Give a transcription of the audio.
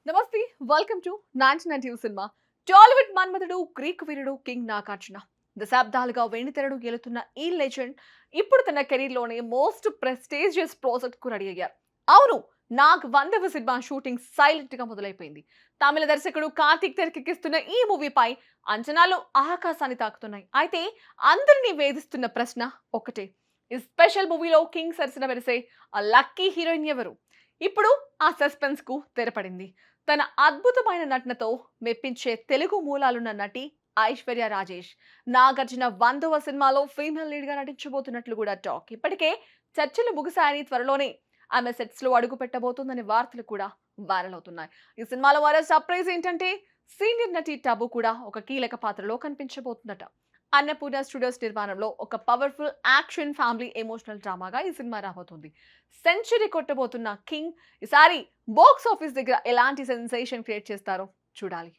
నమస్తే, welcome to 99 cinema. Tollywood Manmadhudu, Greek Veerudu king Nagarjuna దశాబ్దాలుగా వెండితెరడు గెలుతున్న ఈ లెజెండ్ ఇప్పుడు తన కెరీర్ లోనే మోస్ట్ ప్రెస్టీజియస్ ప్రాజెక్ట్ కు రెడీ అయ్యారు. అవును, నాగ్ 100వ సినిమా షూటింగ్ సైలెంట్ గా మొదలైపోయింది. తమిళ దర్శకుడు కార్తీక్ తెరకెక్కిస్తున్న ఈ మూవీపై అంచనాలు ఆకాశాన్ని తాకుతున్నాయి. అయితే అందరినీ వేధిస్తున్న ప్రశ్న ఒకటే: ఈ స్పెషల్ మూవీలో కింగ్ సరసన మెరిసే ఆ లక్కీ హీరోయిన్ ఎవరు? ఇప్పుడు ఆ సస్పెన్స్ కు తెరపడింది. తన అద్భుతమైన నటనతో మెప్పించే తెలుగు మూలాలున్న నటి ఐశ్వర్య రాజేష్ నాగార్జున 100వ సినిమాలో ఫీమేల్ లీడ్ గా నటించబోతున్నట్లు కూడా టాక్. ఇప్పటికే చర్చలు ముగిసాయని, త్వరలోనే ఆమె సెట్స్ లో అడుగు పెట్టబోతుందనే వార్తలు కూడా వైరల్ అవుతున్నాయి. ఈ సినిమాలో మరో సర్ప్రైజ్ ఏంటంటే సీనియర్ నటి టబు కూడా ఒక కీలక పాత్రలో కనిపించబోతుందట. అన్నపూర్ణ స్టూడియోస్ నిర్మాణంలో ఒక పవర్ఫుల్ యాక్షన్ ఫ్యామిలీ ఎమోషనల్ డ్రామాగా ఈ సినిమా రాబోతుంది. సెంచరీ కొట్టబోతున్న కింగ్ ఈసారి బాక్స్ ఆఫీస్ దగ్గర ఎలాంటి సెన్సేషన్ క్రియేట్ చేస్తారో చూడాలి.